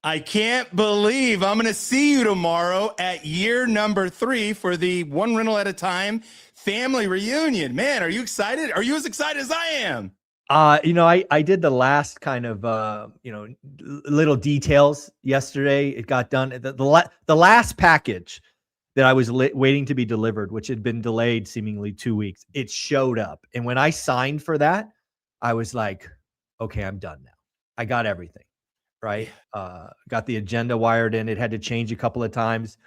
I can't believe I'm going to see you tomorrow at year number 3 for the One Rental at a Time family reunion. Man, are you excited? Are you as excited as I am? I did the last kind of, little details yesterday. It got done. The last package that I was waiting to be delivered, which had been delayed seemingly 2 weeks, it showed up. And when I signed for that, I was like, okay, I'm done now. I got everything, right? Got the agenda wired in. It had to change a couple of times.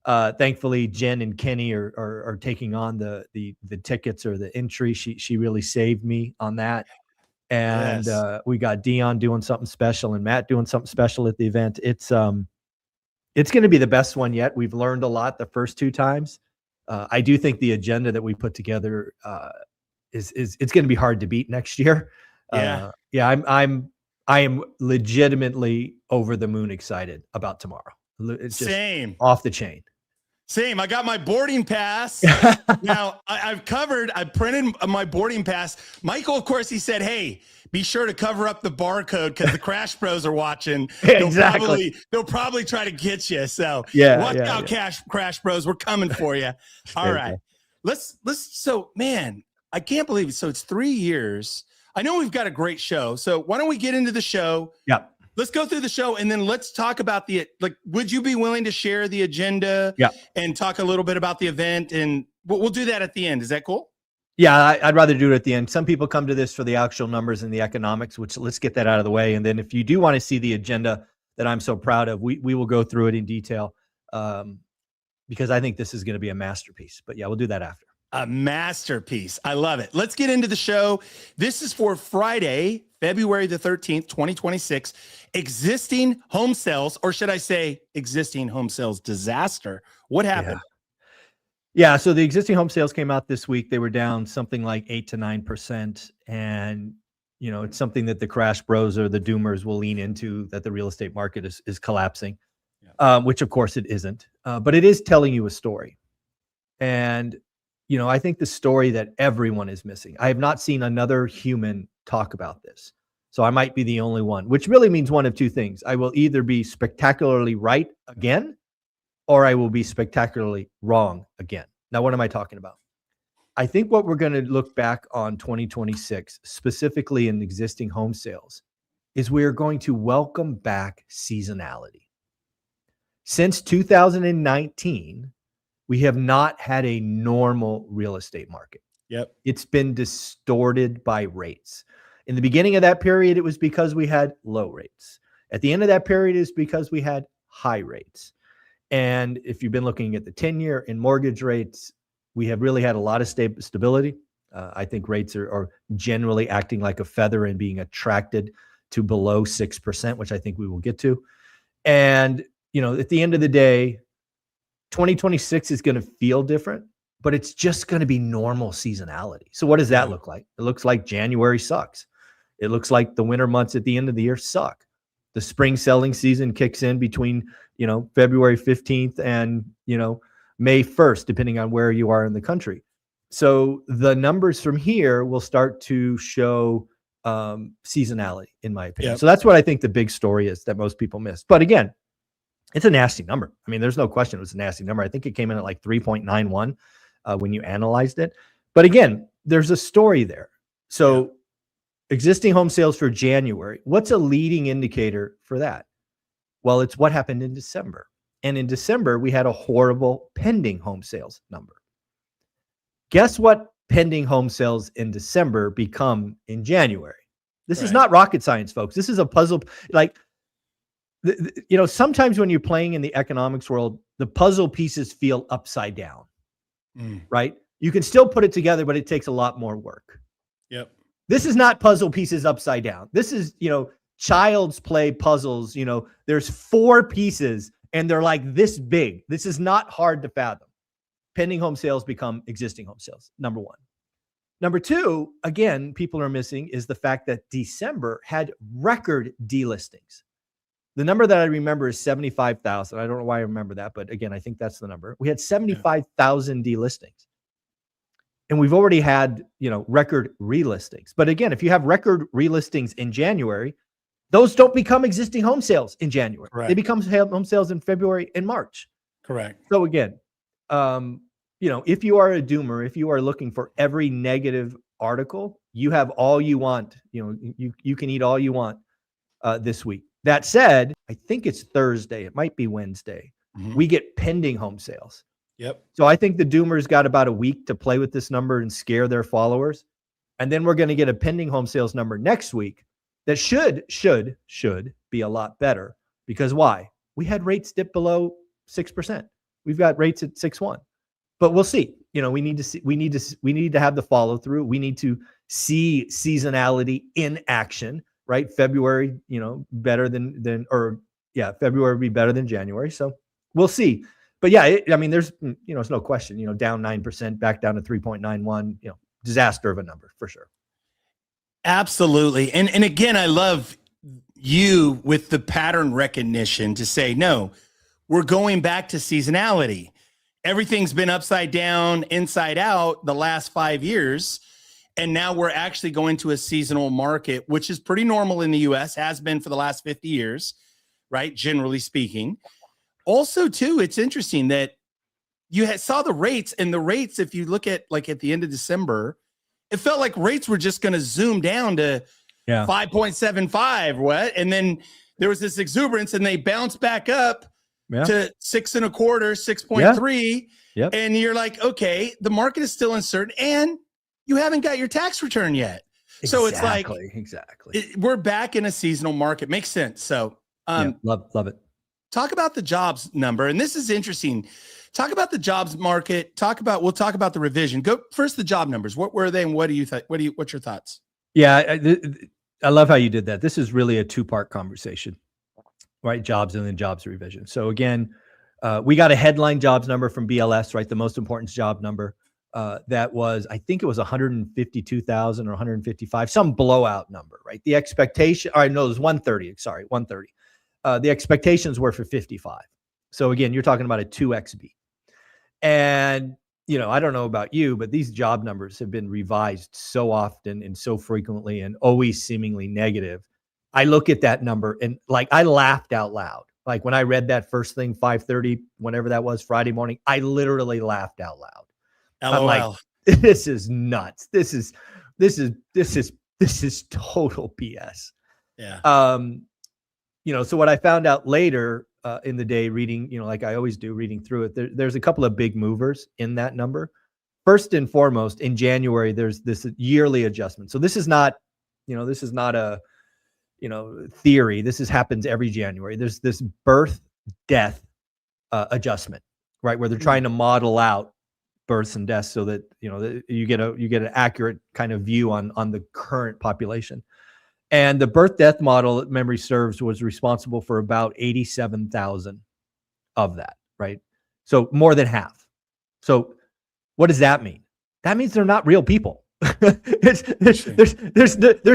Thankfully, Jen and Kenny are taking on the tickets or the entry. She really saved me on that. And Yes. we got Dion doing something special and Matt doing something special at the event. It's going to be the best one yet. We've learned a lot the first 2 times. I do think the agenda that we put together is it's going to be hard to beat next year. Yeah. I am legitimately over the moon excited about tomorrow. It's just Same. off the chain. Same. I got my boarding pass. Now, I printed my boarding pass. Michael, of course, he said, hey, be sure to cover up the barcode because the Crash Bros are watching. Exactly. They'll probably try to get you. So watch out, Crash Bros. We're coming for you. All right. So, man, I can't believe it. So it's 3 years. I know we've got a great show. So why don't we get into the show? Yeah. Let's go through the show and then let's talk about would you be willing to share the agenda and talk a little bit about the event? And we'll do that at the end. Is that cool? Yeah, I'd rather do it at the end. Some people come to this for the actual numbers and the economics, which let's get that out of the way. And then if you do want to see the agenda that I'm so proud of, we will go through it in detail because I think this is going to be a masterpiece. But yeah, we'll do that after. A masterpiece. I love it. Let's get into the show. This is for Friday, February the 13th, 2026. Existing home sales, or should I say existing home sales disaster. What happened? Yeah. So the existing home sales came out this week. They were down something like 8 to 9%. And, it's something that the Crash Bros or the Doomers will lean into, that the real estate market is collapsing, which of course it isn't. But it is telling you a story. And, I think the story that everyone is missing. I have not seen another human talk about this. So I might be the only one, which really means one of 2 things. I will either be spectacularly right again, or I will be spectacularly wrong again. Now, what am I talking about? I think what we're going to look back on 2026, specifically in existing home sales, is we are going to welcome back seasonality. Since 2019, we have not had a normal real estate market. Yep. It's been distorted by rates. In the beginning of that period, it was because we had low rates. At the end of that period, it's because we had high rates. And if you've been looking at the 10-year in mortgage rates, we have really had a lot of stability. I think rates are generally acting like a feather and being attracted to below 6%, which I think we will get to. And, at the end of the day, 2026 is going to feel different, but it's just going to be normal seasonality. So what does that look like? It looks like January sucks. It looks like the winter months at the end of the year suck. The spring selling season kicks in between, February 15th and, May 1st, depending on where you are in the country. So the numbers from here will start to show seasonality, in my opinion. Yep. So that's what I think the big story is that most people miss. But again, it's a nasty number. I mean, there's no question it was a nasty number. I think it came in at like 3.91 when you analyzed it. But again, there's a story there. So existing home sales for January, what's a leading indicator for that? Well, it's what happened in December. And in December, we had a horrible pending home sales number. Guess what pending home sales in December become in January? This is not rocket science, folks. This is a puzzle. Sometimes when you're playing in the economics world, the puzzle pieces feel upside down, right? You can still put it together, but it takes a lot more work. Yep. This is not puzzle pieces upside down. This is, child's play puzzles. There's 4 pieces and they're like this big. This is not hard to fathom. Pending home sales become existing home sales, number 1. Number 2, again, people are missing is the fact that December had record delistings. The number that I remember is 75,000. I don't know why I remember that, but again, I think that's the number. We had 75,000 delistings. And we've already had, record relistings. But again, if you have record relistings in January, Those don't become existing home sales in January. Correct. They become home sales in February and March. Correct. So again, if you are a doomer, if you are looking for every negative article, you have all you want. You can eat all you want this week. That said, I think it's Thursday. It might be Wednesday. We get pending home sales. Yep. So I think the doomers got about a week to play with this number and scare their followers. And then we're going to get a pending home sales number next week that should be a lot better. Because why? We had rates dip below 6%. We've got rates at 6.1. But we'll see. We need to have the follow through. We need to see seasonality in action, right? February, better February would be better than January. So we'll see. But yeah, there's no question, down 9%, back down to 3.91, disaster of a number for sure. Absolutely. And again, I love you with the pattern recognition to say, no, we're going back to seasonality. Everything's been upside down, inside out the last 5 years. And now we're actually going to a seasonal market, which is pretty normal in the US, has been for the last 50 years, right? Generally speaking. Also, too, it's interesting that you saw the rates, and the rates, if you look at at the end of December, it felt like rates were just going to zoom down to 5.75, and then there was this exuberance, and they bounced back up to 6.25, 6.3, and you're like, okay, the market is still uncertain, and you haven't got your tax return yet. So it's like we're back in a seasonal market. Makes sense. So love it. Talk about the jobs number, and this is interesting. Talk about the jobs market. We'll talk about the revision. Go first. The job numbers. What were they, and what do you think? What's your thoughts? Yeah, I love how you did that. This is really a two-part conversation, right? Jobs and then jobs revision. So again, we got a headline jobs number from BLS, right? The most important job number. That was, I think it was 152,000 or 155, some blowout number, right? The expectation, it was 130. Sorry, 130. The expectations were for 55. So again, you're talking about a 2x beat. And, I don't know about you, but these job numbers have been revised so often and so frequently and always seemingly negative. I look at that number and I laughed out loud. Like when I read that first thing, 5:30, whenever that was, Friday morning, I literally laughed out loud. LOL. I'm like, this is nuts. This is total BS. Yeah. So what I found out later in the day, reading, like I always do, reading through it, there's a couple of big movers in that number. First and foremost, in January, there's this yearly adjustment. So this is not a, theory. This happens every January. There's this birth death adjustment, right? Where they're trying to model out births and deaths so that, you get an accurate kind of view on the current population. And the birth death model, memory serves, was responsible for about 87,000 of that, right? So more than half. So what does that mean? That means they're not real people. There's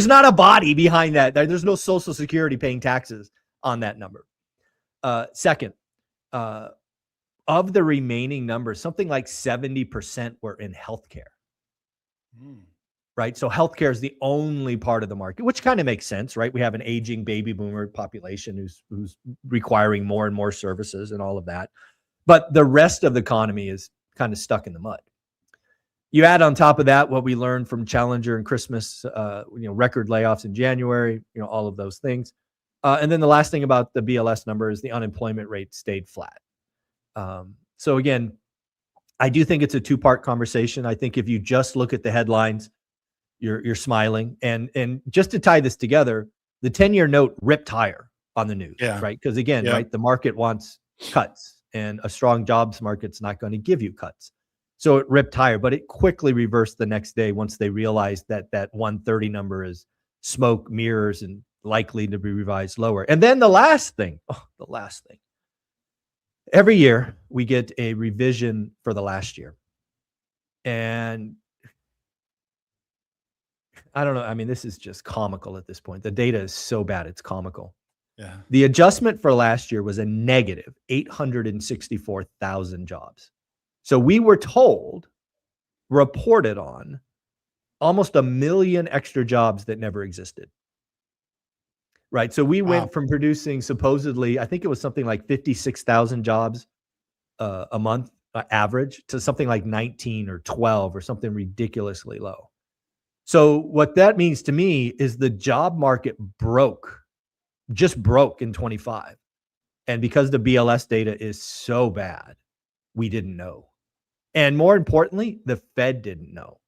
not a body behind that. There's no Social Security paying taxes on that number. Second, of the remaining numbers, something like 70% were in healthcare. Right. So healthcare is the only part of the market, which kind of makes sense, right? We have an aging baby boomer population who's requiring more and more services and all of that. But the rest of the economy is kind of stuck in the mud. You add on top of that what we learned from Challenger and Christmas, record layoffs in January, all of those things. And then the last thing about the BLS number is the unemployment rate stayed flat. So again, I do think it's a two-part conversation. I think if you just look at the headlines, you're smiling. And just to tie this together, the 10-year note ripped higher on the news, right? Because again, right, the market wants cuts, and a strong jobs market's not going to give you cuts. So it ripped higher, but it quickly reversed the next day once they realized that 130 number is smoke, mirrors, and likely to be revised lower. And then the last thing. Every year we get a revision for the last year. And I don't know. I mean, this is just comical at this point. The data is so bad, it's comical. Yeah. The adjustment for last year was a negative 864,000 jobs. So we were reported on almost 1 million extra jobs that never existed. right? So we Wow. went from producing supposedly, I think it was something like 56,000 jobs a month average to something like 19 or 12 or something ridiculously low. So what that means to me is the job market just broke in 25. And because the BLS data is so bad, we didn't know. And more importantly, the Fed didn't know,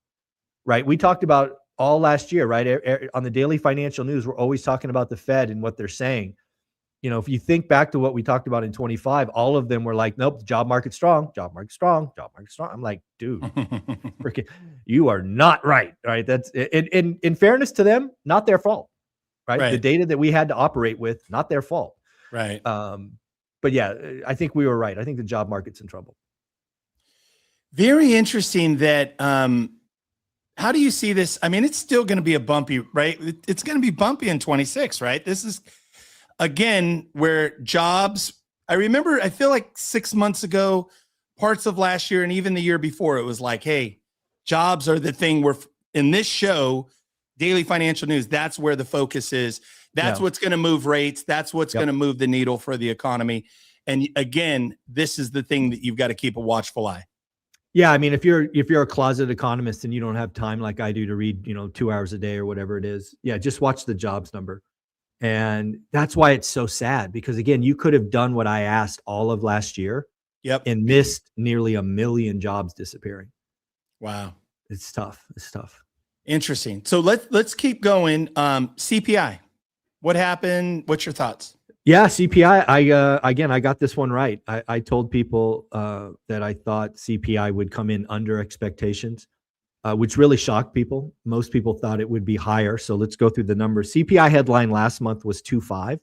right? We talked about all last year, right? On the daily financial news, we're always talking about the Fed and what they're saying. You know, if you think back to what we talked about in 25, all of them were like, nope, the job market's strong, job market's strong, job market's strong. I'm like, dude, freaking, you are not right. Right. That's in fairness to them, not their fault. Right. Right. The data that we had to operate with, not their fault. Right. But yeah, I think we were right. I think the job market's in trouble. Very interesting that, how do you see this? I mean, it's still going to be a bumpy, right? It's going to be bumpy in 26, right? This is, again, where jobs, I remember, I feel like 6 months ago, parts of last year and even the year before, it was like, hey, jobs are the thing where in this show, Daily Financial News, that's where the focus is. That's what's going to move rates. That's what's going to move the needle for the economy. And again, this is the thing that you've got to keep a watchful eye. Yeah, I mean, if you're a closet economist and you don't have time like I do to read, 2 hours a day or whatever it is, yeah, just watch the jobs number. And that's why it's so sad, because again, you could have done what I asked all of last year and missed nearly 1 million jobs disappearing. Wow. It's tough. It's tough. Interesting. So let's keep going. CPI, what happened? What's your thoughts? Yeah, CPI. I got this one right. I told people that I thought CPI would come in under expectations, which really shocked people. Most people thought it would be higher. So let's go through the numbers. CPI headline last month was 2.5,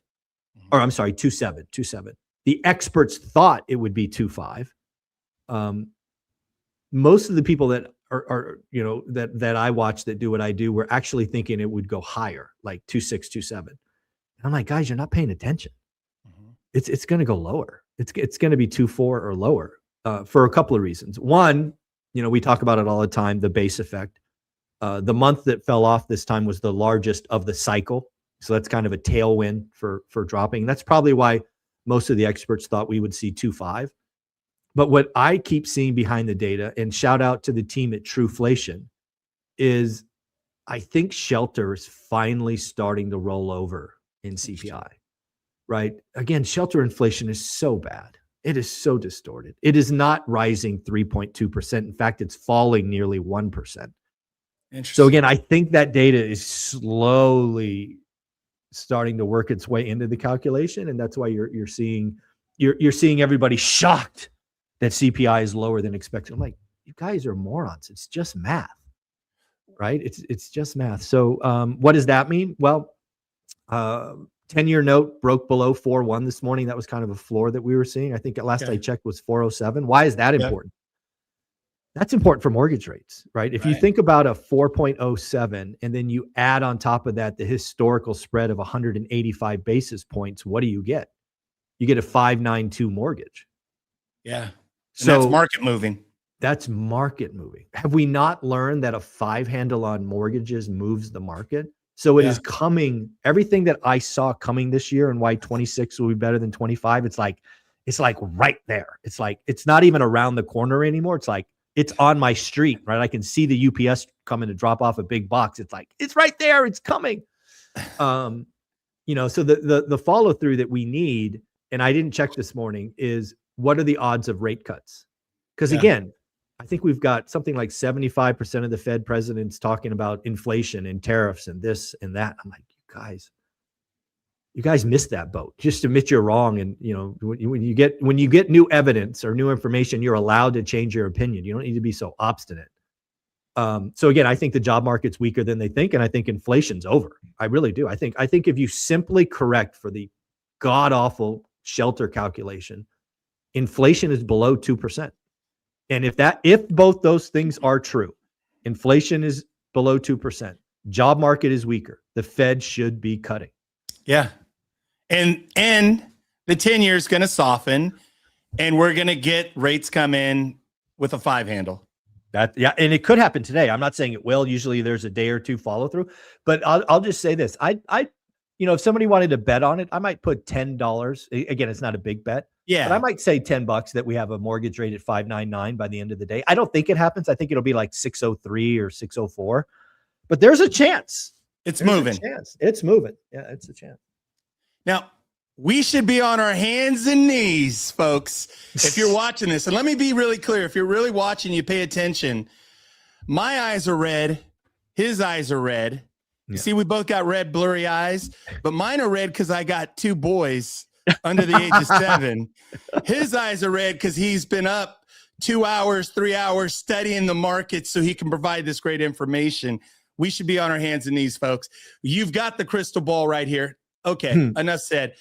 or I'm sorry, 2.7. The experts thought it would be 2.5. Most of the people that are that I watch that do what I do were actually thinking it would go higher, like 2.6, 2.7. I'm like, guys, you're not paying attention. It's going to go lower. It's going to be 2.4 or lower for a couple of reasons. One, we talk about it all the time, the base effect. The month that fell off this time was the largest of the cycle. So that's kind of a tailwind for dropping. That's probably why most of the experts thought we would see 2.5. But what I keep seeing behind the data, and shout out to the team at Trueflation, is I think shelter is finally starting to roll over in CPI, right? Again, shelter inflation is so bad. It is so distorted. It is not rising 3.2%. In fact, it's falling nearly 1%. So again, I think that data is slowly starting to work its way into the calculation, and that's why you're seeing everybody shocked that CPI is lower than expected. I'm like, you guys are morons. It's just math, right? It's just math. So what does that mean? Well, 10-year note broke below 4.1 this morning. That was kind of a floor that we were seeing. I think at last I checked was 4.07. Why is that important? That's important for mortgage rates, right? If you think about a 4.07 and then you add on top of that the historical spread of 185 basis points, what do you get? You get a 5.92 mortgage. Yeah. And so that's market moving. That's market moving. Have we not learned that a 5 handle on mortgages moves the market? So it is coming. Everything that I saw coming this year and why 26 will be better than 25. It's like right there. It's like, it's not even around the corner anymore. It's like, it's on my street, right? I can see the UPS coming to drop off a big box. It's like, it's right there. It's coming. So the follow through that we need, and I didn't check this morning, is what are the odds of rate cuts? Because again, I think we've got something like 75% of the Fed presidents talking about inflation and tariffs and this and that. I'm like, you guys missed that boat. Just admit you're wrong. And when you get new evidence or new information, you're allowed to change your opinion. You don't need to be so obstinate. So again, I think the job market's weaker than they think, and I think inflation's over. I really do. I think if you simply correct for the god awful shelter calculation, inflation is below 2%. And if both those things are true, inflation is below 2%, job market is weaker, the Fed should be cutting. Yeah. And the 10-year is going to soften, and we're going to get rates come in with a 5 handle. And it could happen today. I'm not saying it will. Usually there's a day or two follow through, but I'll just say this. if somebody wanted to bet on it, I might put $10. Again, it's not a big bet. Yeah. But I might say $10 that we have a mortgage rate at 5.99 by the end of the day. I don't think it happens. I think it'll be like 603 or 604. But there's a chance. It's moving. It's moving. Yeah, it's a chance. Now, we should be on our hands and knees, folks, if you're watching this. And let me be really clear. If you're really watching, you pay attention. My eyes are red. His eyes are red. You see, we both got red, blurry eyes, but mine are red because I got 2 boys under the age of 7. His eyes are red because he's been up 2 hours, 3 hours studying the market so he can provide this great information. We should be on our hands and knees, folks. You've got the crystal ball right here. Okay, enough said.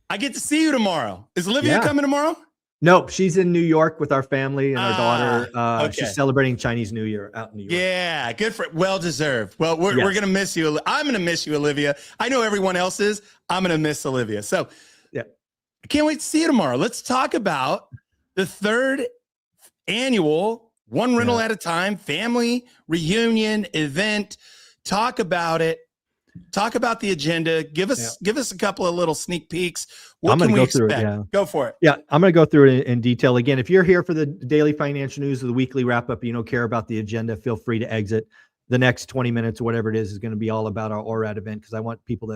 I get to see you tomorrow. Is Olivia coming tomorrow? Nope, she's in New York with our family and our daughter. Okay. She's celebrating Chinese New Year out in New York. Yeah, good for well deserved. Well, we're gonna miss you. I'm gonna miss you, Olivia. I know everyone else is. I'm gonna miss Olivia. So, I can't wait to see you tomorrow. Let's talk about the 3rd annual One Rental at a Time family reunion event. Talk about it. Talk about the agenda. Give us a couple of little sneak peeks. What can we expect? Go for it. Yeah, I'm going to go through it in detail. Again, if you're here for the daily financial news or the weekly wrap up, you don't care about the agenda, feel free to exit. The next 20 minutes or whatever it is going to be all about our ORaaT event because I want people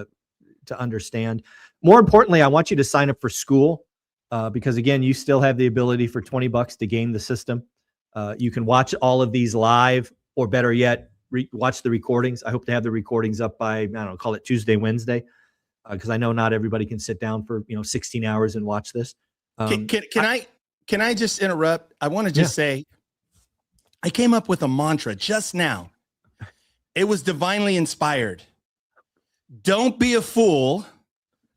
to understand. More importantly, I want you to sign up for school because, again, you still have the ability for $20 to game the system. You can watch all of these live, or better yet, watch the recordings. I hope to have the recordings up by, I don't know, call it Tuesday, Wednesday, because I know not everybody can sit down for 16 hours and watch this. Can I just interrupt? I want to just say, I came up with a mantra just now. It was divinely inspired. Don't be a fool.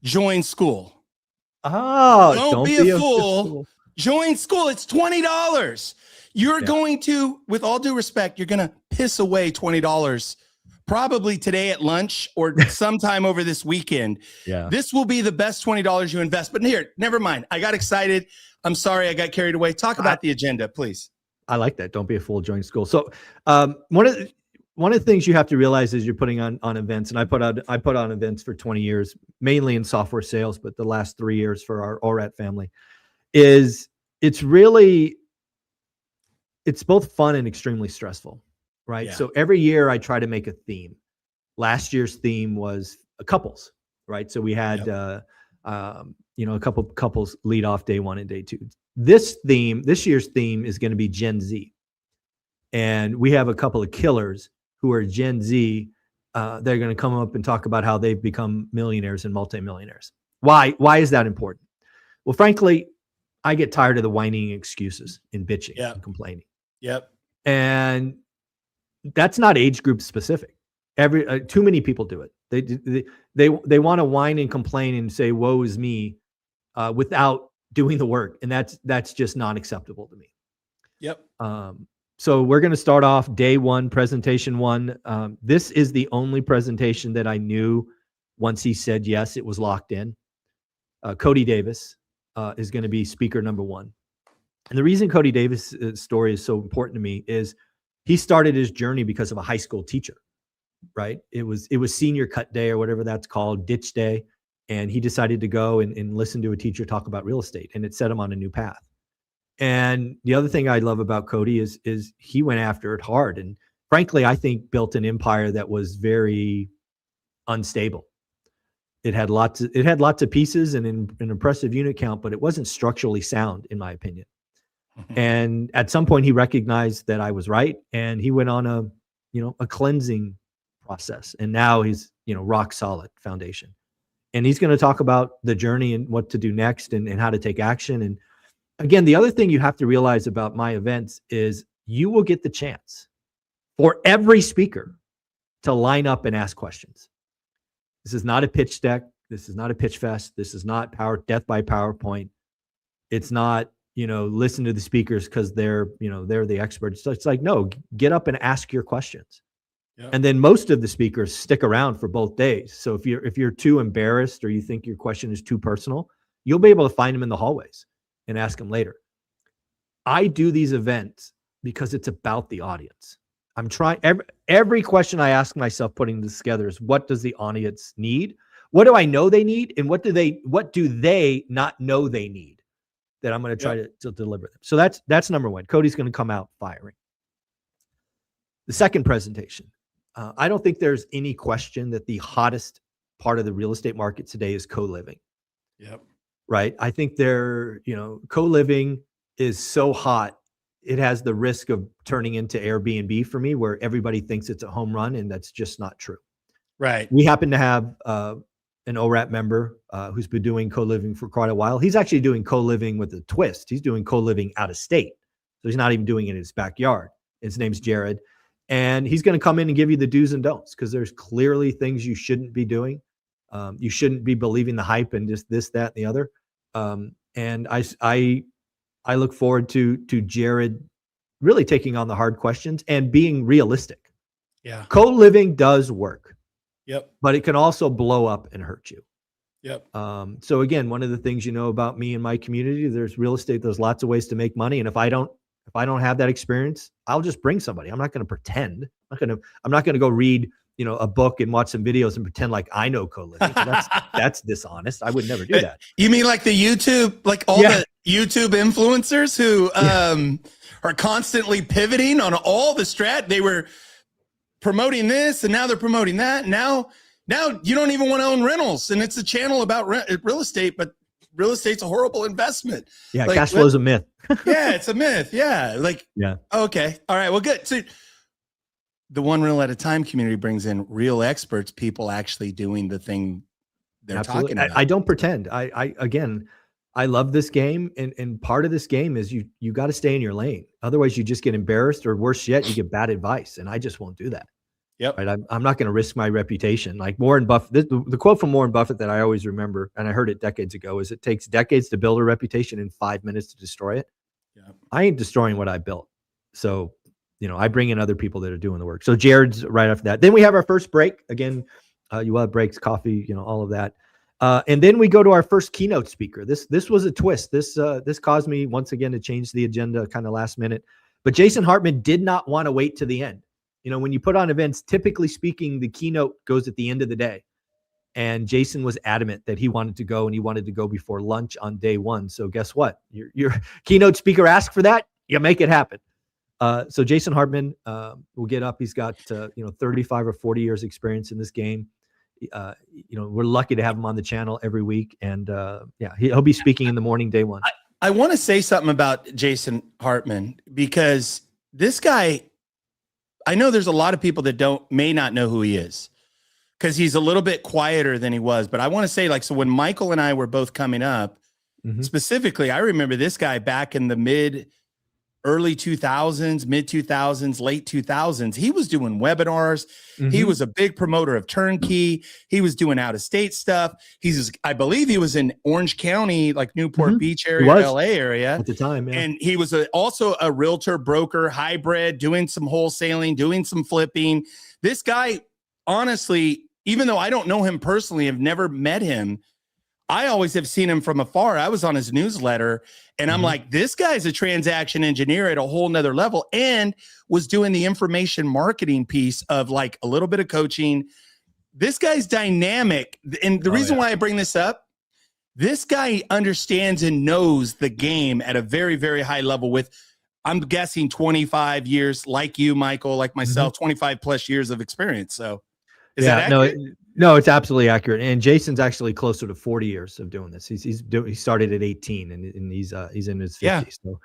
Join school. Oh, don't be a fool. Join school. It's $20. You're going to, with all due respect, you're going to piss away $20 probably today at lunch or sometime over this weekend. Yeah. This will be the best $20 you invest. But here, never mind. I got excited. I'm sorry I got carried away. Talk about the agenda, please. I like that. Don't be a fool. Join school. So one of the things you have to realize is you're putting on events, and I put on events for 20 years, mainly in software sales, but the last 3 years for our ORaaT family, is it's both fun and extremely stressful, right? Yeah. So every year I try to make a theme. Last year's theme was couples, right? So we had a couple couples lead off day 1 and day 2. This year's theme is going to be Gen Z. And we have a couple of killers who are Gen Z. They're going to come up and talk about how they've become millionaires and multimillionaires. Why is that important? Well, frankly, I get tired of the whining excuses and bitching and complaining. Yep. And that's not age group specific. Too many people do it. They want to whine and complain and say, woe is me, without doing the work. And that's just not acceptable to me. Yep. So we're going to start off day 1, presentation 1. This is the only presentation that I knew once he said yes, it was locked in. Cody Davis is going to be speaker number 1. And the reason Cody Davis' story is so important to me is he started his journey because of a high school teacher, right? It was senior cut day or whatever that's called, ditch day. And he decided to go and listen to a teacher talk about real estate, and it set him on a new path. And the other thing I love about Cody is he went after it hard. And frankly, I think built an empire that was very unstable. It had lots of pieces and an impressive unit count, but it wasn't structurally sound, in my opinion. And at some point he recognized that I was right, and he went on a cleansing process. And now he's, rock solid foundation. And he's going to talk about the journey and what to do next and how to take action. And again, the other thing you have to realize about my events is you will get the chance for every speaker to line up and ask questions. This is not a pitch deck. This is not a pitch fest. This is not death by PowerPoint. It's not, listen to the speakers because they're the experts. So it's like, no, get up and ask your questions. Yeah. And then most of the speakers stick around for both days. So if you're too embarrassed or you think your question is too personal, you'll be able to find them in the hallways and ask them later. I do these events because it's about the audience. I'm trying every question I ask myself putting this together is, what does the audience need? What do I know they need? And what do they not know they need that I'm going to try to deliver them? So that's number one. Cody's going to come out firing. The second presentation, I don't think there's any question that the hottest part of the real estate market today is co-living. Yep. Right. I think co-living is so hot. It has the risk of turning into Airbnb for me, where everybody thinks it's a home run, and that's just not true. Right. We happen to have an ORaaT member who's been doing co-living for quite a while. He's actually doing co-living with a twist. He's doing co-living out of state. So he's not even doing it in his backyard. His name's Jared. And he's going to come in and give you the do's and don'ts, because there's clearly things you shouldn't be doing. You shouldn't be believing the hype and just this, that, and the other. And I look forward to Jared really taking on the hard questions and being realistic. Yeah. Co-living does work. Yep. But it can also blow up and hurt you. Yep. So again, one of the things about me and my community, there's real estate, there's lots of ways to make money. And if I don't have that experience, I'll just bring somebody. I'm not going to pretend. I'm not going to go read, a book and watch some videos and pretend like I know co-living. That's dishonest. I would never do that. You mean like the YouTube, like all the YouTube influencers who are constantly pivoting on all the they were promoting this and now they're promoting that. Now you don't even want to own rentals, and it's a channel about real estate, but real estate's a horrible investment. Yeah. Like, cash flow is a myth. Yeah. It's a myth. Yeah. Okay. All right. Well, good. So the One Real at a Time community brings in real experts, people actually doing the thing they're talking about. I don't pretend. I love this game. And part of this game is you got to stay in your lane. Otherwise you just get embarrassed, or worse yet, you get bad advice. And I just won't do that. Yep. Right. I'm not going to risk my reputation. Like Warren Buffett, the quote from Warren Buffett that I always remember, and I heard it decades ago, is it takes decades to build a reputation and 5 minutes to destroy it. Yep. I ain't destroying what I built. So, I bring in other people that are doing the work. So Jared's right after that. Then we have our first break. Again, you will have breaks, coffee, all of that. And then we go to our first keynote speaker. This was a twist. This caused me once again to change the agenda kind of last minute. But Jason Hartman did not want to wait to the end. When you put on events, typically speaking, the keynote goes at the end of the day. And Jason was adamant that he wanted to go, and he wanted to go before lunch on day one. So guess what? Your keynote speaker asked for that. You make it happen. So Jason Hartman will get up. He's got 35 or 40 years experience in this game. We're lucky to have him on the channel every week, and he'll be speaking in the morning, day one. I want to say something about Jason Hartman, because this guy, I know there's a lot of people that may not know who he is, because he's a little bit quieter than he was. But I want to say, so when Michael and I were both coming up, specifically, I remember this guy back in the early 2000s, mid 2000s, late 2000s. He was doing webinars. He was a big promoter of turnkey. He was doing out of state stuff. I believe he was in Orange County, like Newport Beach area, LA area at the time. Yeah. And he was also a realtor, broker, hybrid, doing some wholesaling, doing some flipping. This guy, honestly, even though I don't know him personally, I've never met him, I always have seen him from afar. I was on his newsletter, and I'm like, this guy's a transaction engineer at a whole nother level, and was doing the information marketing piece of like a little bit of coaching. This guy's dynamic. And the reason why I bring this up, this guy understands and knows the game at a very, very high level with, I'm guessing 25 years, like you, Michael, like myself, 25 plus years of experience. So is that accurate? No, it's absolutely accurate. And Jason's actually closer to 40 years of doing this. He started at 18, and he's in his 50s. Yeah. So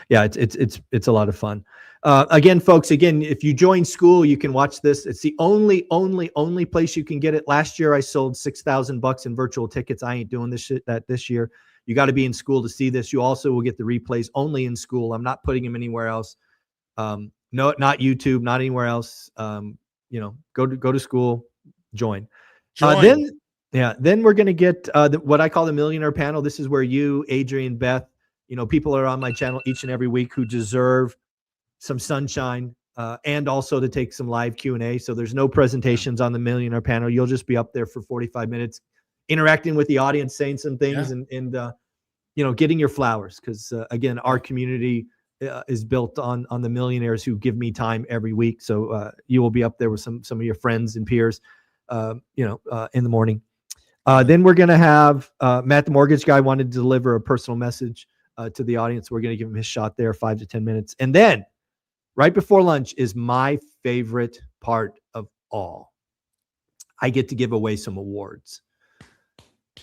yeah, it's a lot of fun. Again, folks, if you join school, you can watch this. It's the only place you can get it. Last year I sold $6,000 in virtual tickets. I ain't doing this year. You got to be in school to see this. You also will get the replays only in school. I'm not putting them anywhere else. No, not YouTube, not anywhere else. Go to school, join. Then we're going to get what I call the millionaire panel. This is where you, Adrian, Beth, people are on my channel each and every week who deserve some sunshine and also to take some live Q&A. So there's no presentations on the millionaire panel. You'll just be up there for 45 minutes interacting with the audience, saying some things and getting your flowers. Because again, our community is built on the millionaires who give me time every week. So you will be up there with some of your friends and peers, in the morning. Then we're going to have Matt, the mortgage guy, wanted to deliver a personal message to the audience. We're going to give him his shot there, 5 to 10 minutes. And then right before lunch is my favorite part of all. I get to give away some awards.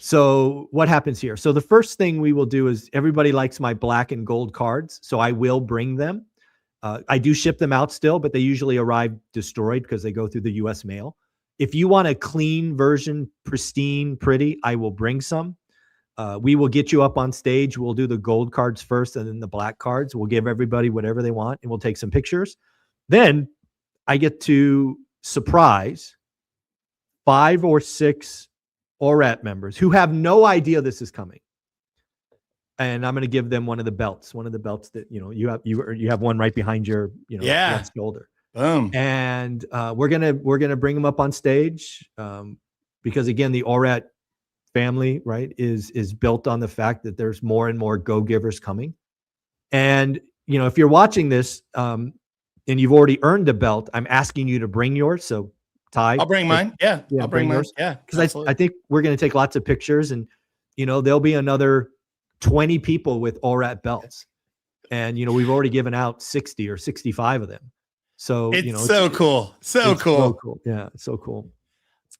So what happens here? So the first thing we will do is everybody likes my black and gold cards. So I will bring them. I do ship them out still, but they usually arrive destroyed because they go through the US mail. If you want a clean version, pristine, pretty, I will bring some. We will get you up on stage. We'll do the gold cards first and then the black cards. We'll give everybody whatever they want and we'll take some pictures. Then I get to surprise 5 or 6 ORaaT members who have no idea this is coming. And I'm going to give them one of the belts that, you have one right behind your, left shoulder. Boom. And we're going to bring them up on stage because again, the ORaaT family, right, is built on the fact that there's more and more go-givers coming. And, if you're watching this and you've already earned a belt, I'm asking you to bring yours. So Ty, I'll bring mine. Yeah, I'll bring mine. Yours. Yeah, because I think we're going to take lots of pictures, and there'll be another 20 people with ORaaT belts, and we've already given out 60 or 65 of them. So it's so cool, so cool. Yeah, it's so cool.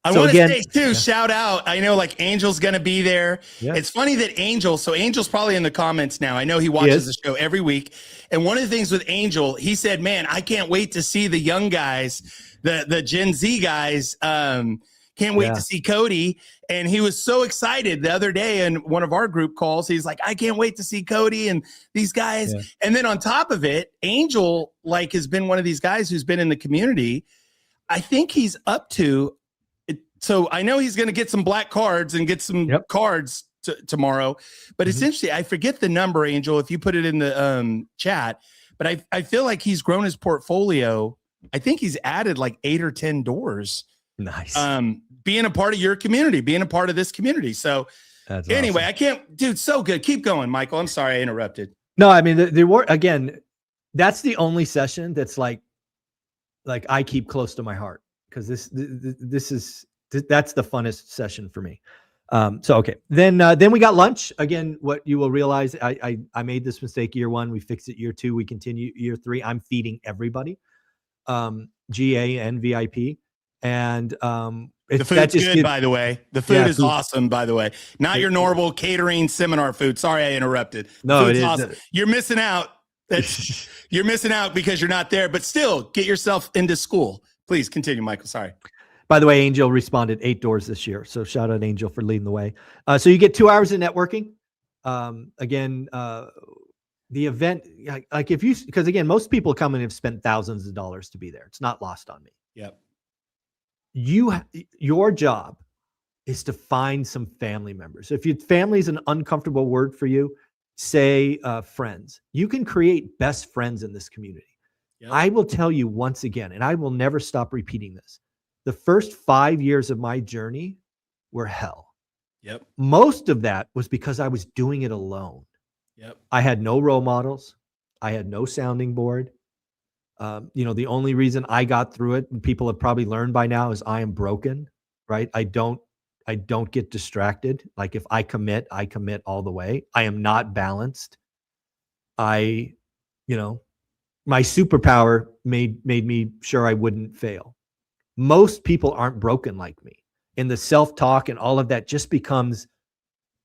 I want to say too, shout out. I know like Angel's going to be there. Yeah. It's funny that Angel's probably in the comments now. I know he watches the show every week. And one of the things with Angel, he said, man, I can't wait to see the young guys, the Gen Z guys. Can't wait to see Cody. And he was so excited the other day in one of our group calls. He's like, I can't wait to see Cody and these guys. Yeah. And then on top of it, Angel has been one of these guys who's been in the community. I think he's up to, so I know he's going to get some black cards and get some cards tomorrow, but it's interesting. I forget the number, Angel, if you put it in the chat, but I feel like he's grown his portfolio. I think he's added like 8 or 10 doors. Nice. Being a part of your community, being a part of this community. So anyway, awesome. I can't, dude, so good. Keep going, Michael. I'm sorry I interrupted. No, I mean, there were, again, that's the only session that's like I keep close to my heart because that's the funnest session for me. Okay. Then we got lunch. Again, what you will realize, I made this mistake year 1. We fixed it year 2. We continue year 3. I'm feeding everybody, GA and VIP. And the food's good, by the way. The food is awesome, by the way. Not your normal catering seminar food. Sorry, I interrupted. No, it is awesome. You're missing out. You're missing out because you're not there. But still, get yourself into school. Please continue, Michael. Sorry. By the way, Angel responded 8 doors this year. So shout out Angel for leading the way. So you get 2 hours of networking. Again, the event, like because again, most people come and have spent thousands of dollars to be there. It's not lost on me. Yep. Your job is to find some family members. If your family is an uncomfortable word for you, say friends. You can create best friends in this community. Yep. I will tell you once again, and I will never stop repeating this. The first 5 years of my journey were hell. Yep. Most of that was because I was doing it alone. Yep. I had no role models. I had no sounding board. The only reason I got through it, and people have probably learned by now, is I am broken, right? I don't get distracted. Like if I commit all the way. I am not balanced. My superpower made me sure I wouldn't fail. Most people aren't broken like me. And the self-talk and all of that just becomes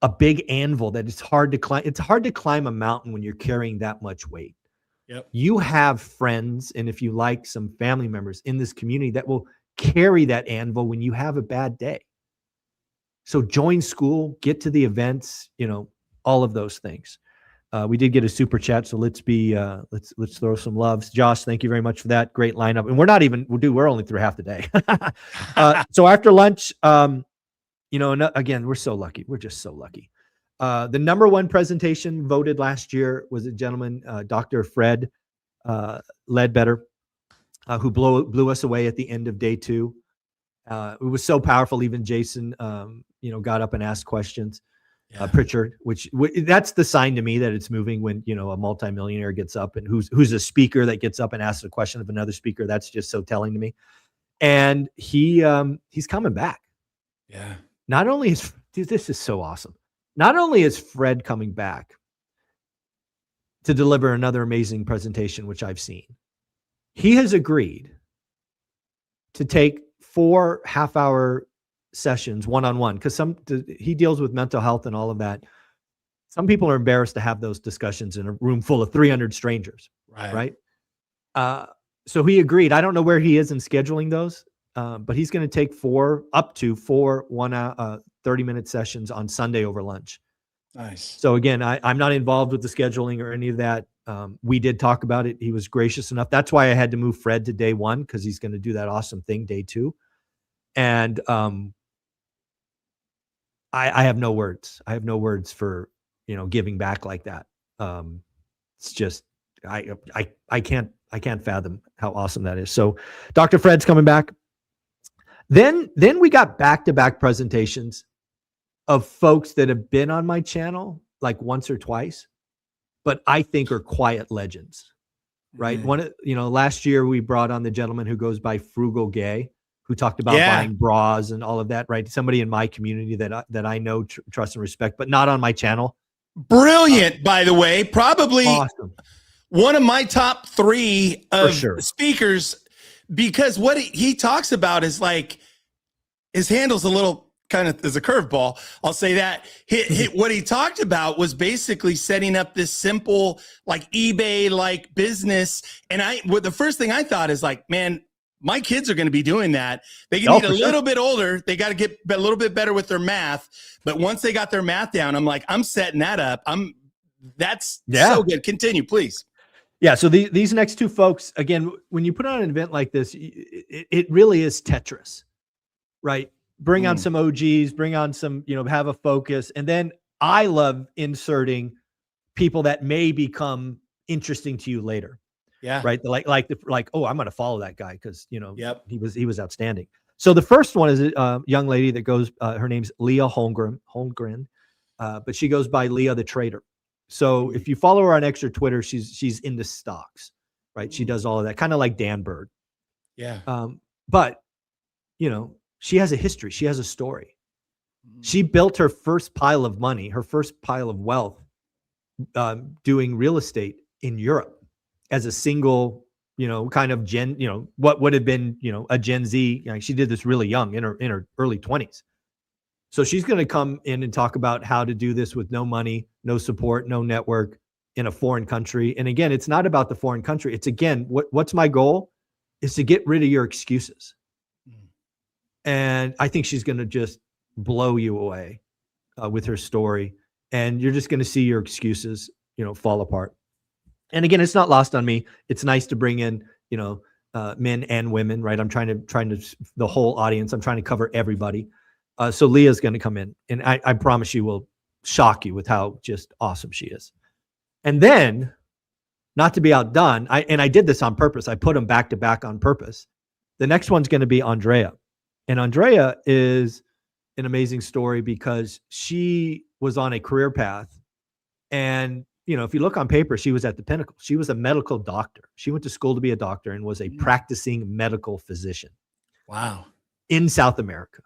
a big anvil that it's hard to climb. It's hard to climb a mountain when you're carrying that much weight. Yep. You have friends, and if you like, some family members in this community that will carry that anvil when you have a bad day. So join school, get to the events, all of those things. We did get a super chat, so let's throw some loves. Josh, thank you very much for that. Great lineup. And we're only through half the day. So after lunch, again, we're so lucky. We're just so lucky. The number 1 presentation voted last year was a gentleman, Dr. Fred Ledbetter, who blew us away at the end of day 2. It was so powerful. Even Jason, got up and asked questions. Pritchard, which that's the sign to me that it's moving when, a multimillionaire gets up and who's a speaker that gets up and asks a question of another speaker. That's just so telling to me. And he's coming back. Yeah. Not only is, dude, this is so awesome. Not only is Fred coming back to deliver another amazing presentation, which I've seen, he has agreed to take 4 half-hour sessions one-on-one, because he deals with mental health and all of that. Some people are embarrassed to have those discussions in a room full of 300 strangers. Right. So he agreed. I don't know where he is in scheduling those, but he's going to take up to four 30-minute sessions on Sunday over lunch. Nice. So again, I'm not involved with the scheduling or any of that. We did talk about it. He was gracious enough. That's why I had to move Fred to day 1, because he's going to do that awesome thing day 2. And I have no words. I have no words for, giving back like that. It's just, I can't fathom how awesome that is. So Dr. Fred's coming back. Then we got back-to-back presentations of folks that have been on my channel like once or twice, but I think are quiet legends, right? Last year we brought on the gentleman who goes by Frugal Gay, who talked about buying bras and all of that, right? Somebody in my community that I know, trust and respect, but not on my channel. Brilliant, by the way. Probably awesome. One of my top 3 of speakers, because what he talks about is like, his handle's a little kind of as a curveball. I'll say that. What he talked about was basically setting up this simple, like eBay like business. And the first thing I thought is like, man, my kids are going to be doing that. They can need a little bit older. They got to get a little bit better with their math. But once they got their math down, I'm like, I'm setting that up. That's so good. Continue, please. Yeah. So these next 2 folks, again, when you put on an event like this, it really is Tetris, right? Bring on some OGs, bring on some, have a focus. And then I love inserting people that may become interesting to you later. Yeah. Right. Oh, I'm going to follow that guy because, he was outstanding. So the first one is a young lady that goes, her name's Leah Holmgren, but she goes by Leah the Trader. So if you follow her on X or Twitter, she's into stocks, right? She does all of that, kind of like Dan Bird. Yeah. But, she has a history. She has a story. She built her first pile of money, her first pile of wealth, doing real estate in Europe as a single, kind of what would have been, a Gen Z. She did this really young in her early 20s. So she's going to come in and talk about how to do this with no money, no support, no network in a foreign country. And again, it's not about the foreign country. It's again, what's my goal is to get rid of your excuses. And I think she's going to just blow you away with her story. And you're just going to see your excuses, fall apart. And again, it's not lost on me. It's nice to bring in, men and women, right? I'm trying to the whole audience. I'm trying to cover everybody. So Leah's going to come in, and I promise she will shock you with how just awesome she is. And then, not to be outdone, I did this on purpose. I put them back to back on purpose. The next one's going to be Andrea. And Andrea is an amazing story because she was on a career path. And, if you look on paper, she was at the pinnacle. She was a medical doctor. She went to school to be a doctor and was a practicing medical physician. Wow. In South America.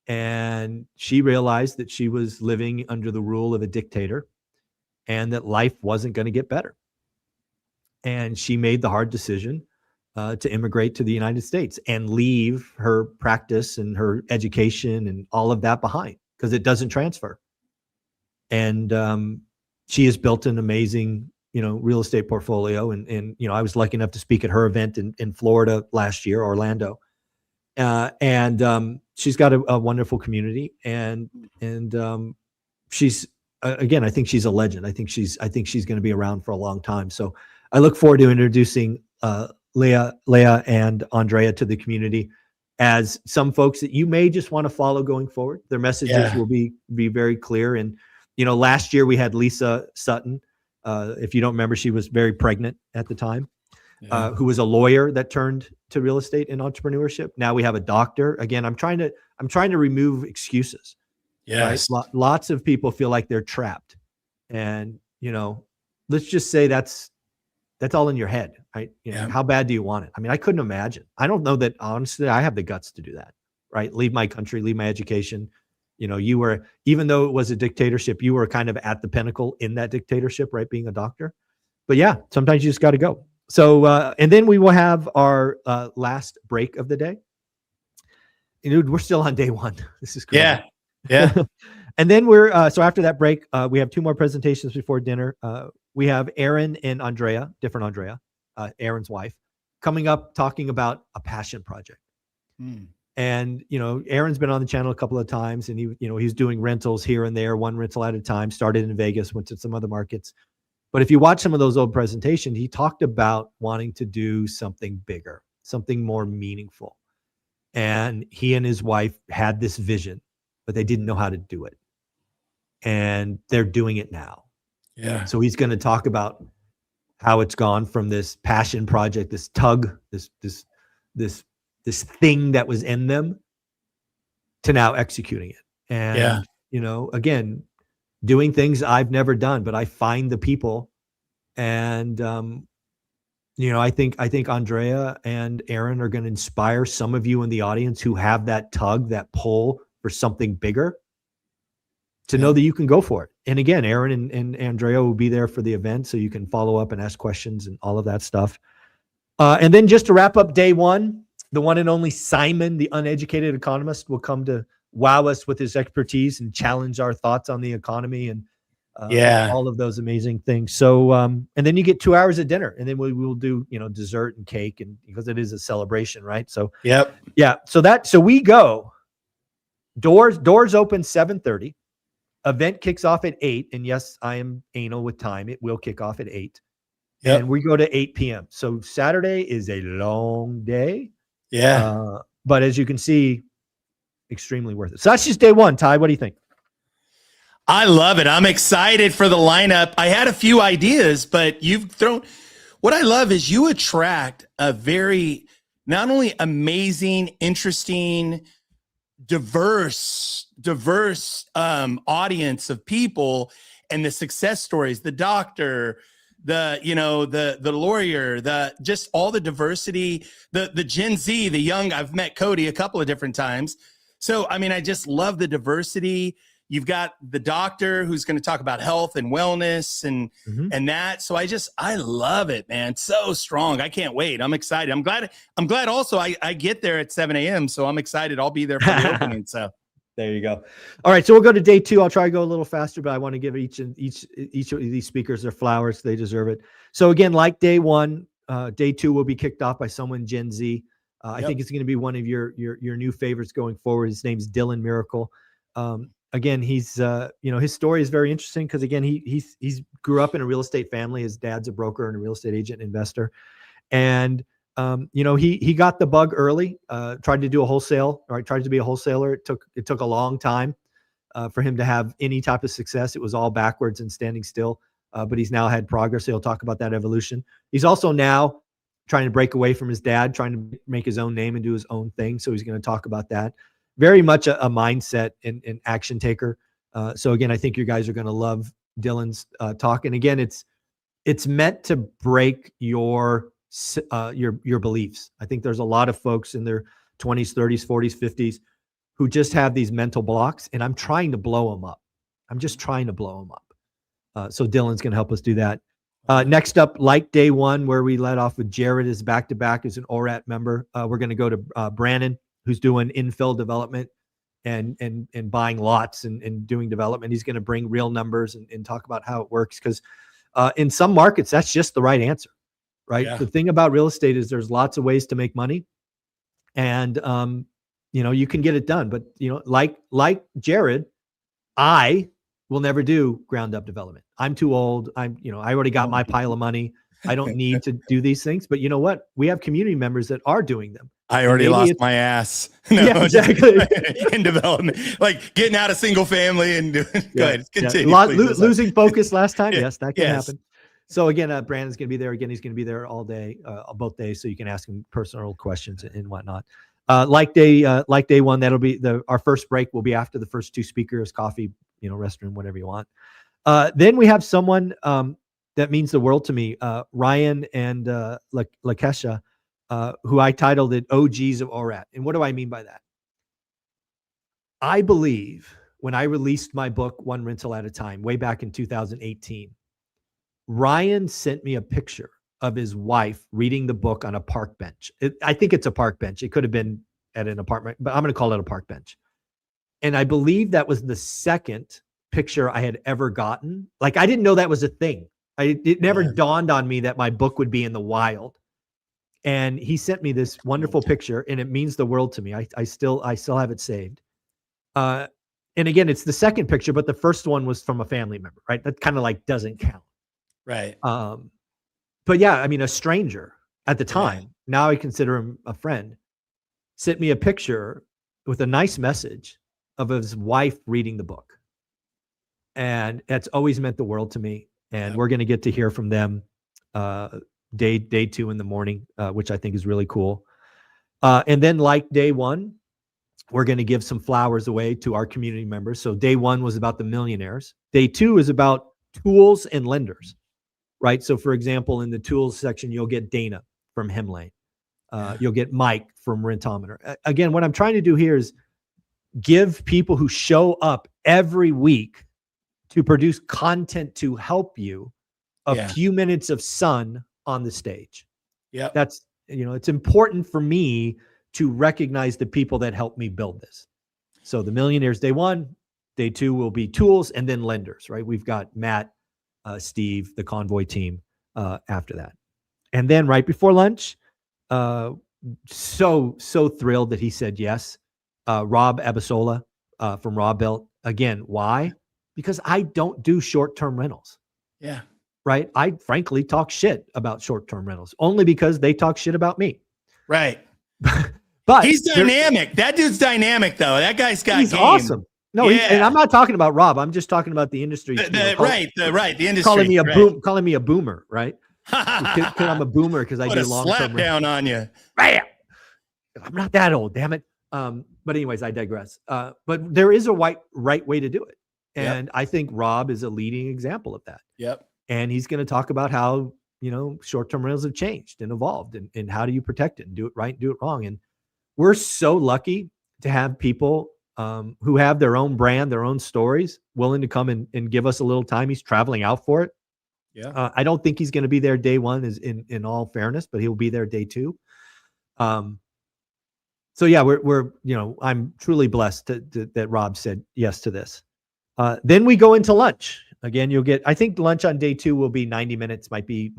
And she realized that she was living under the rule of a dictator and that life wasn't going to get better. And she made the hard decision to immigrate to the United States and leave her practice and her education and all of that behind because it doesn't transfer. And she has built an amazing, real estate portfolio. And I was lucky enough to speak at her event in Florida last year, Orlando. And she's got a wonderful community, and she's again, I think she's a legend. I think she's going to be around for a long time. So I look forward to introducing Leah and Andrea to the community as some folks that you may just want to follow going forward. Their messages will be very clear. And last year we had Lisa Sutton. If you don't remember, she was very pregnant at the time. Who was a lawyer that turned to real estate and entrepreneurship. Now we have a doctor. Again, I'm trying to remove excuses. right? Yes. Lots of people feel like they're trapped. And, let's just say that's all in your head, right? Yeah. How bad do you want it? I mean, I couldn't imagine. I don't know that honestly I have the guts to do that, right? Leave my country, leave my education. You were, even though it was a dictatorship, you were kind of at the pinnacle in that dictatorship, right? Being a doctor. But yeah, sometimes you just got to go. So, and then we will have our last break of the day. We're still on day one. This is crazy. Yeah. Yeah. And then so after that break, we have 2 more presentations before dinner. We have Aaron and Andrea, different Andrea, Aaron's wife, coming up talking about a passion project. And, Aaron's been on the channel a couple of times, and he's doing rentals here and there, one rental at a time, started in Vegas, went to some other markets. But if you watch some of those old presentations, he talked about wanting to do something bigger, something more meaningful. And he and his wife had this vision, but they didn't know how to do it. And they're doing it now. Yeah. So he's going to talk about how it's gone from this passion project, this tug, this thing that was in them, to now executing it. And, again, doing things I've never done, but I find the people. And, I think Andrea and Aaron are going to inspire some of you in the audience who have that tug, that pull for something bigger, to know that you can go for it. And again, Aaron and Andrea will be there for the event, so you can follow up and ask questions and all of that stuff. And then just to wrap up day one, the one and only Simon, the uneducated economist, will come to wow us with his expertise and challenge our thoughts on the economy and all of those amazing things. So, and then you get 2 hours of dinner, and then we will do, dessert and cake, and because it is a celebration, right? So, yeah. So we go. Doors open 7:30. Event kicks off at 8. And yes, I am anal with time. It will kick off at 8. And we go to 8 p.m. So Saturday is a long day. Yeah. But as you can see, extremely worth it. So that's just day one. Ty, what do you think? I love it. I'm excited for the lineup. I had a few ideas, but what I love is you attract a very, not only amazing, interesting, diverse audience of people, and the success stories, the doctor, the lawyer, just all the diversity, the Gen Z, the young. I've met Cody a couple of different times. So, I mean, I just love the diversity. You've got the doctor who's going to talk about health and wellness and that. So I love it, man. So strong. I can't wait. I'm excited. I'm glad also I get there at 7 a.m. So I'm excited. I'll be there for the opening. So there you go. All right. So we'll go to day 2. I'll try to go a little faster, but I want to give each of these speakers their flowers. They deserve it. So again, like day 1, day 2 will be kicked off by someone Gen Z. I think it's going to be one of your new favorites going forward. His name's Dylan Miracle. Again, he's his story is very interesting because again, he's grew up in a real estate family. His dad's a broker and a real estate agent and investor. And he got the bug early, tried to do a wholesale, right? Tried to be a wholesaler. It took a long time for him to have any type of success. It was all backwards and standing still. But he's now had progress. He'll talk about that evolution. He's also now trying to break away from his dad, trying to make his own name and do his own thing. So he's going to talk about that. Very much a mindset and action taker. So again, I think you guys are going to love Dylan's talk. And again, it's meant to break your beliefs. I think there's a lot of folks in their 20s, 30s, 40s, 50s who just have these mental blocks, and I'm trying to blow them up. I'm just trying to blow them up. So Dylan's going to help us do that. Next up, like day 1, where we led off with Jared is back-to-back as an ORaaT member. We're going to go to Brandon, who's doing infill development and buying lots and doing development. He's going to bring real numbers and talk about how it works. Because in some markets, that's just the right answer, right? Yeah. The thing about real estate is there's lots of ways to make money, and you can get it done. But like Jared, I will never do ground up development. I'm too old. I already got my pile of money. I don't need to do these things. But you know what? We have community members that are doing them. I already lost my ass. No, yeah, exactly. In development, like getting out of single family and doing. Go ahead, continue. Losing focus last time. Yes, that can happen. So again, Brandon's going to be there. Again, he's going to be there all day, both days, so you can ask him personal questions and whatnot. Like day one, that'll be our first break will be after the first two speakers, coffee, restroom, whatever you want. Then we have someone that means the world to me, Ryan and Lakesha, who I titled it OGs of ORaaT. And what do I mean by that? I believe when I released my book, One Rental at a Time, way back in 2018, Ryan sent me a picture of his wife reading the book on a park bench. I think it's a park bench. It could have been at an apartment, but I'm going to call it a park bench. And I believe that was the second picture I had ever gotten. Like, I didn't know that was a thing. It never dawned on me that my book would be in the wild. And he sent me this wonderful picture, and it means the world to me. I still have it saved. And again, it's the second picture, but the first one was from a family member, right? That kind of like doesn't count. Right. But yeah, I mean, a stranger at the time, now I consider him a friend, sent me a picture with a nice message of his wife reading the book. And that's always meant the world to me. And we're going to get to hear from them day 2 in the morning, which I think is really cool. And then like day one, we're going to give some flowers away to our community members. So day one was about the millionaires. Day 2 is about tools and lenders, right? So for example, in the tools section, you'll get Dana from Hemlane. You'll get Mike from Rentometer. Again, what I'm trying to do here is give people who show up every week to produce content to help you a few minutes of sun on the stage. Yeah. That's, it's important for me to recognize the people that helped me build this. So the millionaires, day 1, day 2 will be tools, and then lenders, right? We've got Matt, Steve, the Convoy team after that. And then right before lunch, so thrilled that he said yes. Rob Abasola from Raw Belt. Again, why? Because I don't do short-term rentals. Yeah. Right? I frankly talk shit about short-term rentals only because they talk shit about me. Right. But he's dynamic. That dude's dynamic, though. That guy's got he's game. Awesome. No, and I'm not talking about Rob. I'm just talking about the industry. The industry. Calling me a boomer, right? Because I'm a boomer because I do long-term slap down on you. Bam! I'm not that old, damn it. But anyways, I digress. But there is a right way to do it. And I think Rob is a leading example of that. Yep. And he's going to talk about how, short-term rentals have changed and evolved and how do you protect it and do it right and do it wrong. And we're so lucky to have people who have their own brand, their own stories, willing to come and give us a little time. He's traveling out for it. Yeah. I don't think he's going to be there day 1 is in all fairness, but he'll be there day 2. So yeah, we're I'm truly blessed that Rob said yes to this. Then we go into lunch. Again, I think lunch on day 2 will be 90 minutes, might be,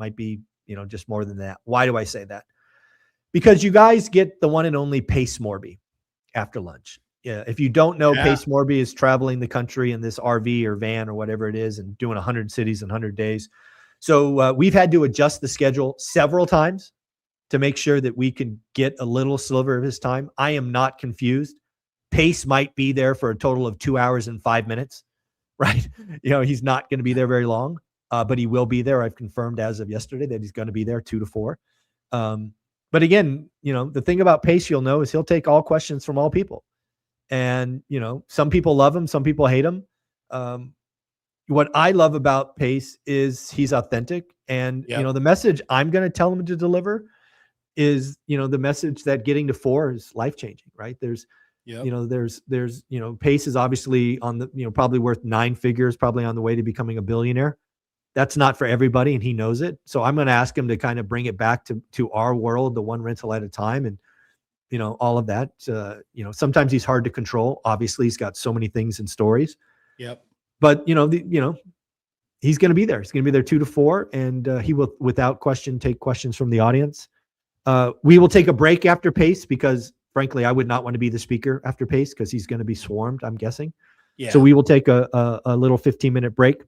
just more than that. Why do I say that? Because you guys get the one and only Pace Morby after lunch. Yeah. If you don't know, Pace Morby is traveling the country in this RV or van or whatever it is and doing 100 cities in 100 days. So we've had to adjust the schedule several times to make sure that we can get a little sliver of his time. I am not confused. Pace might be there for a total of 2 hours and 5 minutes, right? He's not going to be there very long, but he will be there. I've confirmed as of yesterday that he's going to be there 2 to 4. But again, the thing about Pace, you'll know, is he'll take all questions from all people. And, some people love him, some people hate him. What I love about Pace is he's authentic. And, the message I'm going to tell him to deliver is, the message that getting to 4 is life-changing, right? There's Pace is obviously on the, probably worth 9 figures, probably on the way to becoming a billionaire. That's not for everybody, and he knows it. So I'm going to ask him to kind of bring it back to our world, the one rental at a time, and all of that. Sometimes he's hard to control. Obviously, he's got so many things and stories. Yep. But he's going to be there. He's going to be there 2 to 4, and he will, without question, take questions from the audience. We will take a break after Pace because, frankly, I would not want to be the speaker after Pace because he's going to be swarmed, I'm guessing. Yeah. So we will take a little 15-minute break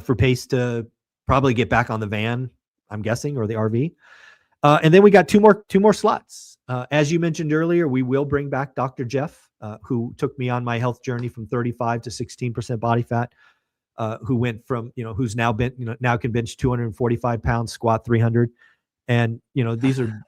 for Pace to probably get back on the van, I'm guessing, or the RV. And then we got two more slots. As you mentioned earlier, we will bring back Dr. Jeff, who took me on my health journey from 35 to 16% body fat, who went from, who's now been, now can bench 245 pounds, squat 300. And, these are,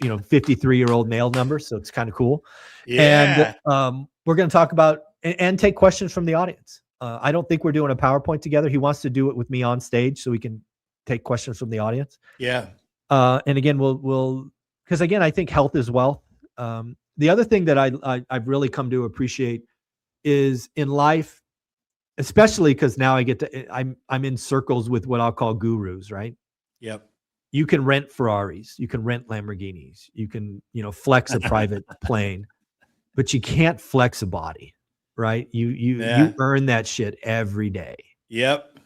53-year-old male number. So it's kind of cool. Yeah. And we're going to talk about and take questions from the audience. I don't think we're doing a PowerPoint together. He wants to do it with me on stage so we can take questions from the audience. Yeah. And again, we'll because again, I think health is wealth. The other thing that I've really come to appreciate is in life, especially because now I'm in circles with what I'll call gurus, right? Yep. You can rent Ferraris, you can rent Lamborghinis, you can, flex a private plane, but you can't flex a body, right? You earn that shit every day. Yep.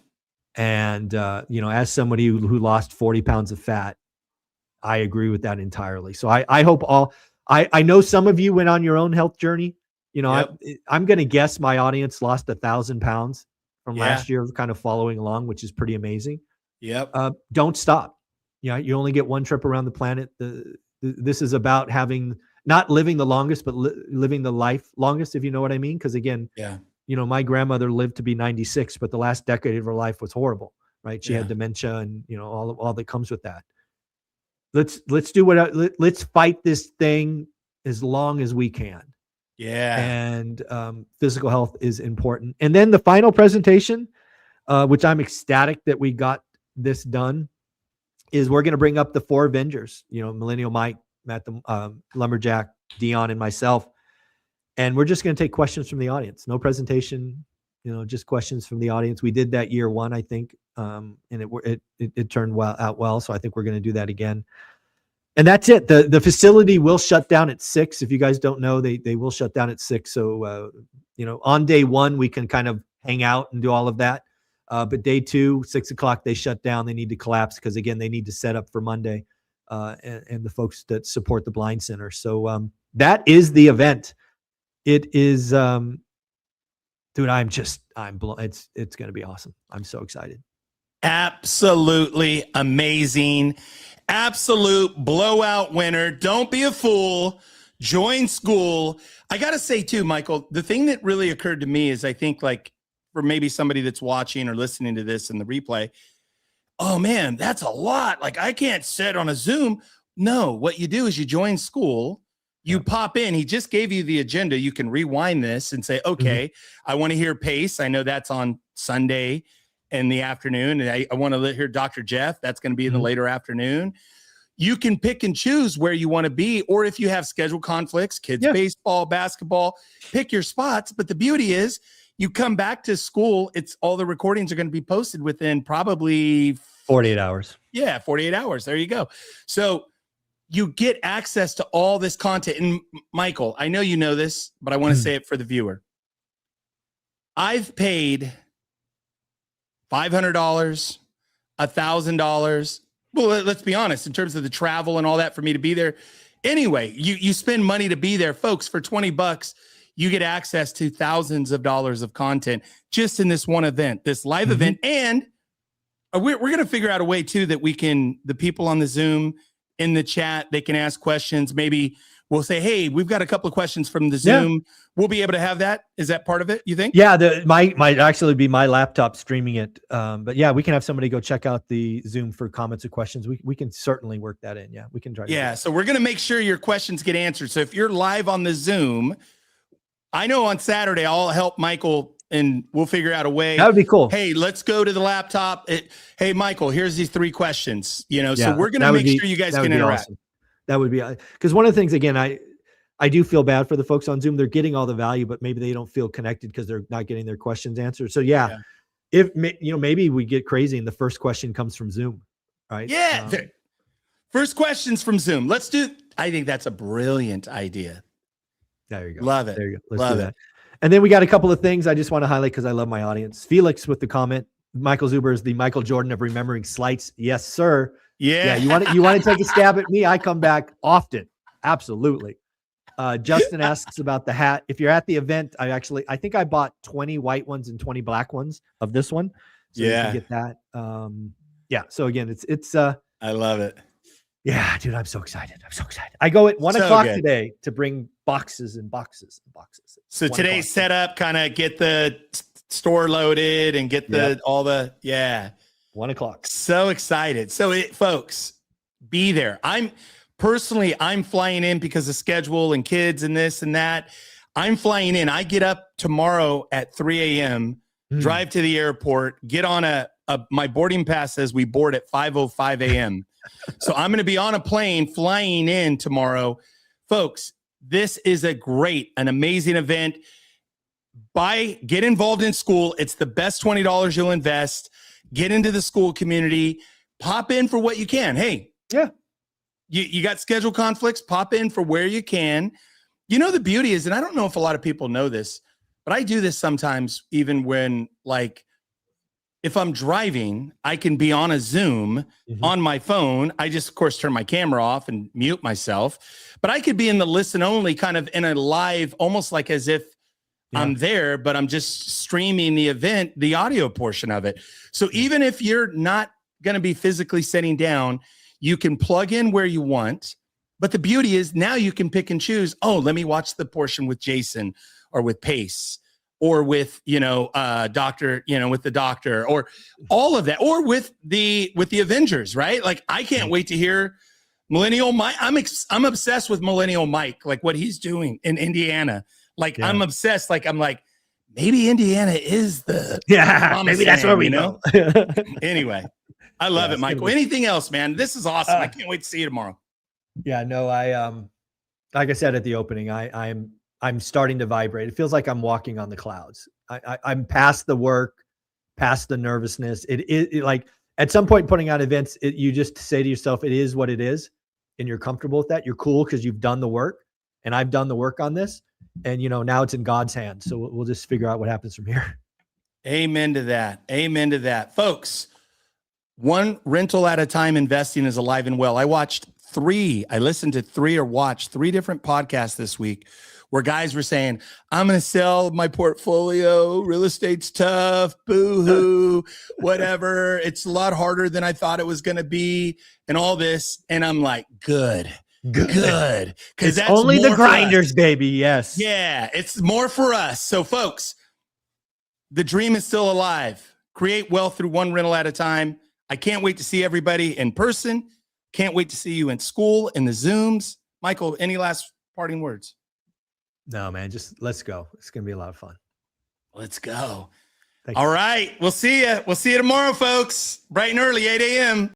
And as somebody who lost 40 pounds of fat, I agree with that entirely. So I hope I know some of you went on your own health journey. I'm going to guess my audience lost 1,000 pounds from last year, kind of following along, which is pretty amazing. Yep. Don't stop. You only get one trip around the planet. This is about not living the longest, but living the life longest, if you know what I mean. Because again, my grandmother lived to be 96, but the last decade of her life was horrible, right? She had dementia and, all that comes with that. Let's let's fight this thing as long as we can. Yeah. And physical health is important. And then the final presentation, which I'm ecstatic that we got this done, is we're going to bring up the 4 Avengers, Millennial Mike, Matt the Lumberjack, Dion, and myself. And we're just going to take questions from the audience. No presentation, just questions from the audience. We did that year 1, I think, and it turned out well. So I think we're going to do that again. And that's it. The facility will shut down at 6. If you guys don't know, they will shut down at 6. So, on day 1, we can kind of hang out and do all of that. But day 2, 6 o'clock, they shut down. They need to collapse because, again, they need to set up for Monday and the folks that support the Blind Center. So that is the event. It is, dude, I'm blown. It's going to be awesome. I'm so excited. Absolutely amazing. Absolute blowout winner. Don't be a fool. Join school. I got to say too, Michael, the thing that really occurred to me is I think like for maybe somebody that's watching or listening to this in the replay, oh man, that's a lot. Like I can't sit on a Zoom. No, what you do is you join school. You pop in. He just gave you the agenda. You can rewind this and say, okay, I want to hear Pace. I know that's on Sunday in the afternoon. And I want to hear Dr. Jeff. That's going to be in the later afternoon. You can pick and choose where you want to be. Or if you have schedule conflicts, kids, baseball, basketball, pick your spots. But the beauty is you come back to school. It's all the recordings are going to be posted within probably 48 hours. Yeah, 48 hours. There you go. So you get access to all this content. And Michael, I know you know this, but I want to say it for the viewer. I've paid $500, $1,000. Well, let's be honest, in terms of the travel and all that for me to be there. Anyway, you spend money to be there, folks. For $20, you get access to thousands of dollars of content just in this one event, this live event. And we're going to figure out a way too that we can, the people on the Zoom, in the chat, they can ask questions. Maybe we'll say, hey, we've got a couple of questions from the Zoom. We'll be able to have that. Is that part of it, you think? Yeah, might actually be my laptop streaming it. But yeah, we can have somebody go check out the Zoom for comments or questions. We can certainly work that in. Yeah, we can try. Yeah, so we're going to make sure your questions get answered. So if you're live on the Zoom, I know on Saturday, I'll help Michael and we'll figure out a way. That would be cool. Hey, let's go to the laptop. Hey, Michael, here's these 3 questions. So we're going to make sure you guys can interact. Awesome. That would be, because one of the things, again, I do feel bad for the folks on Zoom. They're getting all the value, but maybe they don't feel connected because they're not getting their questions answered. So if maybe we get crazy and the first question comes from Zoom, right? Yeah. First questions from Zoom. I think that's a brilliant idea. There you go. Love it. There you go. Let's do that. And then we got a couple of things I just want to highlight because I love my audience. Felix with the comment, Michael Zuber is the Michael Jordan of remembering slights. Yes, sir. Yeah. You want to take a stab at me? I come back often. Absolutely. Justin asks about the hat. If you're at the event, I think I bought 20 white ones and 20 black ones of this one. So you can get that. So again, it's I love it. Yeah, dude, I'm so excited. I go at 1 o'clock today to bring boxes and boxes and boxes. So today's setup, kind of get the store loaded and get all the 1 o'clock. So excited. So folks, be there. personally, I'm flying in because of schedule and kids and this and that. I'm flying in. I get up tomorrow at 3 a.m., drive to the airport, get on my boarding pass says we board at 5:05 a.m. So I'm going to be on a plane flying in tomorrow. Folks, this is an amazing event. Get involved in school. It's the best $20 you'll invest. Get into the school community. Pop in for what you can. Hey, yeah, you got schedule conflicts, pop in for where you can. You know, the beauty is, and I don't know if a lot of people know this, but I do this sometimes, even when, like, if I'm driving, I can be on a Zoom on my phone. I just, of course, turn my camera off and mute myself, but I could be in the listen only, kind of in a live, almost like as if I'm there, but I'm just streaming the event, the audio portion of it. So even if you're not going to be physically sitting down, you can plug in where you want. But the beauty is now you can pick and choose. Oh, let me watch the portion with Jason or with Pace or with, Doctor, with the Doctor, or all of that, or with the Avengers, right? Like, I can't wait to hear Millennial Mike. I'm obsessed with Millennial Mike, like what he's doing in Indiana. Like, I'm obsessed. Like, I'm like, maybe Indiana is the maybe that's where we know. Anyway, I love it, Michael. Anything else, man? This is awesome. I can't wait to see you tomorrow. Yeah, no, I like I said at the opening, I'm starting to vibrate. It feels like I'm walking on the clouds. I'm past the work, past the nervousness. It is like at some point putting out events, you just say to yourself, it is what it is, and you're comfortable with that. You're cool because you've done the work, and I've done the work on this, and now it's in God's hands. So we'll just figure out what happens from here. Amen to that. Amen to that, folks. One rental at a time investing is alive and well. I listened to three different podcasts this week where guys were saying, I'm going to sell my portfolio. Real estate's tough. Boo-hoo, whatever. It's a lot harder than I thought it was going to be and all this. And I'm like, good. Because that's only the grinders, baby. Yes. Yeah. It's more for us. So folks, the dream is still alive. Create wealth through one rental at a time. I can't wait to see everybody in person. Can't wait to see you in school, in the Zooms. Michael, any last parting words? No, man, just let's go. It's going to be a lot of fun. Let's go. All right. We'll see you. We'll see you tomorrow, folks. Bright and early, 8 a.m.